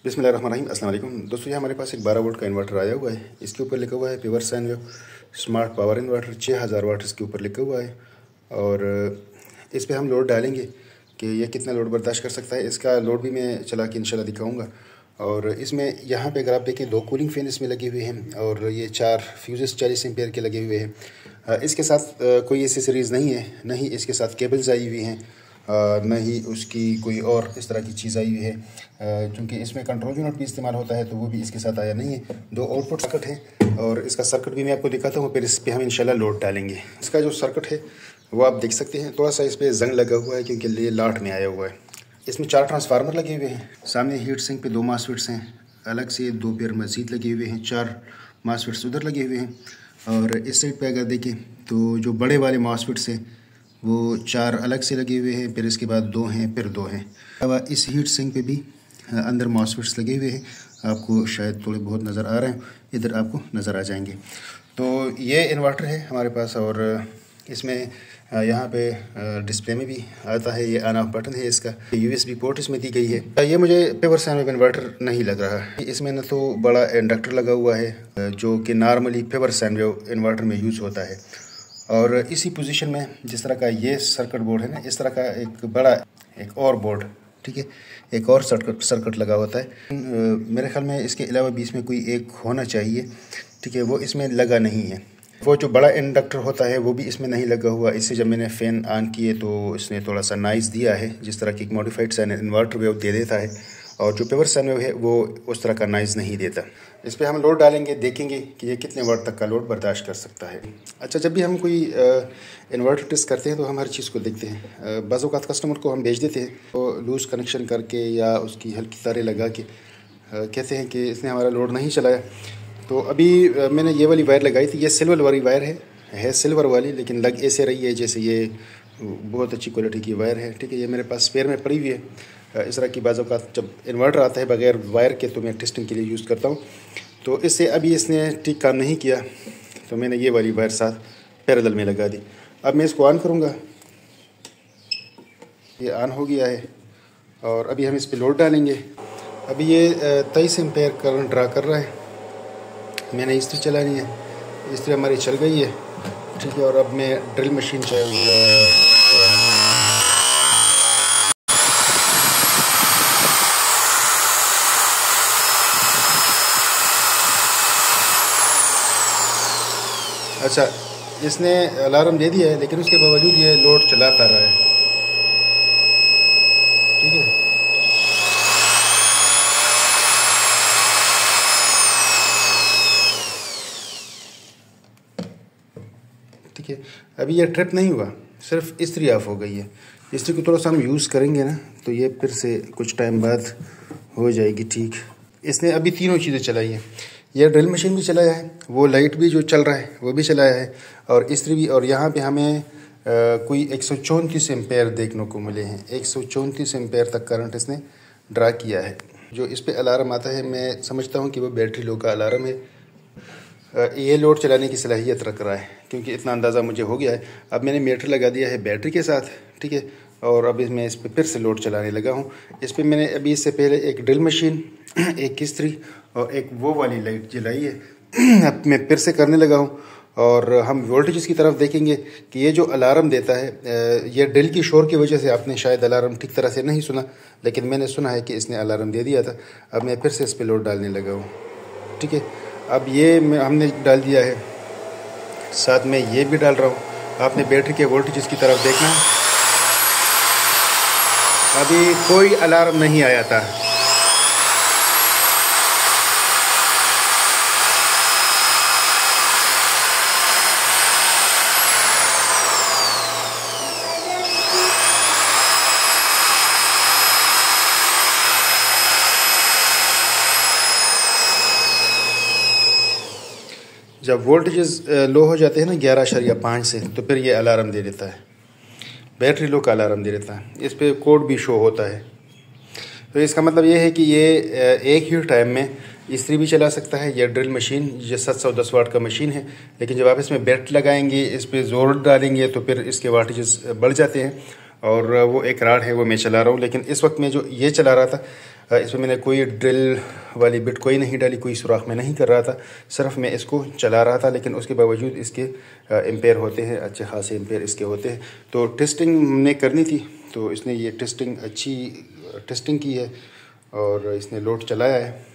बिस्मिल्लाहिर्रहमानिर्रहीम। अस्सलाम वालेकुम दोस्तों, ये हमारे पास एक 12 वोल्ट का इन्वर्टर आया हुआ है। इसके ऊपर लिखा हुआ है प्योर सैनवेव स्मार्ट पावर इन्वर्टर 6000 वाट इसके ऊपर लिखा हुआ है। और इस पे हम लोड डालेंगे कि ये कितना लोड बर्दाश्त कर सकता है। इसका लोड भी मैं चला के इंशाल्लाह दिखाऊंगा। और इसमें यहाँ पे अगर आप देखें 2 कूलिंग फैन इसमें लगे हुए हैं और ये 4 फ्यूजेस 40 एम्पेयर के लगे हुए हैं। इसके साथ कोई एसेसरीज़ नहीं है, न ही इसके साथ केबल्स आई हुई हैं, न ही उसकी कोई और इस तरह की चीज़ आई हुई है। क्योंकि इसमें कंट्रोल यूनिट भी इस्तेमाल होता है तो वो भी इसके साथ आया नहीं है। 2 आउटपुट सर्किट हैं और इसका सर्किट भी मैं आपको दिखाता हूँ, फिर इस पर हम इंशाल्लाह लोड डालेंगे। इसका जो सर्किट है वो आप देख सकते हैं, थोड़ा सा इस पर जंग लगा हुआ है क्योंकि ये लाट में आया हुआ है। इसमें 4 ट्रांसफार्मर लगे हुए हैं। सामने हीट सिंक पे 2 मॉसफेट्स हैं, अलग से 2 पेयर मजीद लगे हुए हैं, 4 मॉसफेट्स उधर लगे हुए हैं। और इस साइड पे अगर देखें तो जो बड़े वाले मॉसफेट्स हैं वो 4 अलग से लगे हुए हैं, फिर इसके बाद 2 हैं, फिर 2 हैं। अब इस हीट सिंक पे भी अंदर मॉसफेट्स लगे हुए हैं, आपको शायद थोड़े बहुत नज़र आ रहे हैं, इधर आपको नज़र आ जाएंगे। तो ये इन्वर्टर है हमारे पास और इसमें यहाँ पे डिस्प्ले में भी आता है, ये ऑन ऑफ बटन है इसका, USB पोर्ट इसमें दी गई है। ये मुझे प्योर सैनवेव इन्वर्टर नहीं लग रहा है। इसमें न तो बड़ा इंडक्टर लगा हुआ है जो कि नॉर्मली प्योर सैनवेव इन्वर्टर में यूज़ होता है। और इसी पोजीशन में जिस तरह का ये सर्किट बोर्ड है ना, इस तरह का एक बड़ा एक और बोर्ड, ठीक है, एक और सर्किट लगा होता है। मेरे ख्याल में इसके अलावा बीच में कोई एक होना चाहिए, ठीक है, वो इसमें लगा नहीं है। वो जो बड़ा इंडक्टर होता है वो भी इसमें नहीं लगा हुआ। इससे जब मैंने फ़ैन ऑन किए तो इसने थोड़ा सा नॉइज़ दिया है, जिस तरह की एक मॉडिफाइड सैन इन्वर्टर वेव दे देता है, और जो प्योर सैनवेव है वो उस तरह का नॉइज़ नहीं देता। इस पर हम लोड डालेंगे, देखेंगे कि ये कितने वाट तक का लोड बर्दाश्त कर सकता है। अच्छा, जब भी हम कोई इन्वर्टर टेस्ट करते हैं तो हम हर चीज़ को देखते हैं। बाज़ औक़ात कस्टमर को हम भेज देते हैं तो लूज़ कनेक्शन करके या उसकी हल्की तारें लगा के कहते हैं कि इसने हमारा लोड नहीं चलाया। तो अभी मैंने ये वाली वायर लगाई थी, ये सिल्वर वाली वायर है सिल्वर वाली, लेकिन लग ऐसे रही है जैसे ये बहुत अच्छी क्वालिटी की वायर है, ठीक है। ये मेरे पास स्पेयर में पड़ी हुई है। इस तरह की बाज़ औक़ात जब इन्वर्टर आता है बगैर वायर के तो मैं टेस्टिंग के लिए यूज़ करता हूँ। तो इससे अभी इसने ठीक काम नहीं किया तो मैंने ये वाली वायर साथ पैरेलल में लगा दी। अब मैं इसको ऑन करूँगा, ये ऑन हो गया है और अभी हम इस पर लोड डालेंगे। अभी ये 23 एम्पेयर करंट ड्रा कर रहा है। मैंने इस्त्री चलानी है, इस्त्री हमारी चल गई है, ठीक है। और अब मैं ड्रिल मशीन अच्छा, इसने अलार्म दे दिया है लेकिन उसके बावजूद ये लोड चलाता रहा है, ठीक है। ठीक है, अभी ये ट्रिप नहीं हुआ, सिर्फ इस्त्री ऑफ हो गई है। इस्त्री को थोड़ा सा हम यूज़ करेंगे ना तो ये फिर से कुछ टाइम बाद हो जाएगी ठीक। इसने अभी तीनों चीज़ें चलाई हैं, यह ड्रिल मशीन भी चलाया है, वो लाइट भी जो चल रहा है वो भी चलाया है, और इस्त्री भी। और यहाँ पे हमें कोई 134 एम्पेयर देखने को मिले हैं। 134 एम्पेयर तक करंट इसने ड्रा किया है। जो इस पे अलार्म आता है मैं समझता हूँ कि वो बैटरी लो का अलार्म है। ये लोड चलाने की सलाहियत रख रहा है क्योंकि इतना अंदाज़ा मुझे हो गया है। अब मैंने मीटर लगा दिया है बैटरी के साथ, ठीक है। और अब मैं इस पर फिर से लोड चलाने लगा हूँ। इस पर मैंने अभी इससे पहले एक ड्रिल मशीन, एक इस्त्री और एक वो वाली लाइट जलाई है। अब मैं फिर से करने लगा हूँ और हम वोल्टेज की तरफ देखेंगे कि ये जो अलार्म देता है, ये ड्रिल की शोर की वजह से आपने शायद अलार्म ठीक तरह से नहीं सुना, लेकिन मैंने सुना है कि इसने अलार्म दे दिया था। अब मैं फिर से इस पर लोड डालने लगा हूँ, ठीक है। अब ये हमने डाल दिया है, साथ में ये भी डाल रहा हूँ। आपने बैटरी के वोल्टेज की तरफ देखना है, अभी कोई अलार्म नहीं आया था। जब वोल्टेज लो हो जाते हैं ना 11.5 से, तो फिर ये अलार्म दे देता है, बैटरी लो का अलार्म दे देता है। इस पे कोड भी शो होता है। तो इसका मतलब ये है कि ये एक ही टाइम में इस्त्री भी चला सकता है। यह ड्रिल मशीन ये 710 वाट का मशीन है, लेकिन जब आप इसमें बैट लगाएंगे, इस पर ज़ोर डालेंगे तो फिर इसके वाटेजेस बढ़ जाते हैं। और वो एक राड है वो मैं चला रहा हूँ, लेकिन इस वक्त मैं जो ये चला रहा था इसमें मैंने कोई ड्रिल वाली बिट कोई नहीं डाली, कोई सुराख में नहीं कर रहा था, सिर्फ मैं इसको चला रहा था। लेकिन उसके बावजूद इसके एम्पेयर होते हैं, अच्छे खासे एम्पेयर इसके होते हैं। तो टेस्टिंग हमने करनी थी, तो इसने ये टेस्टिंग अच्छी टेस्टिंग की है और इसने लोड चलाया है।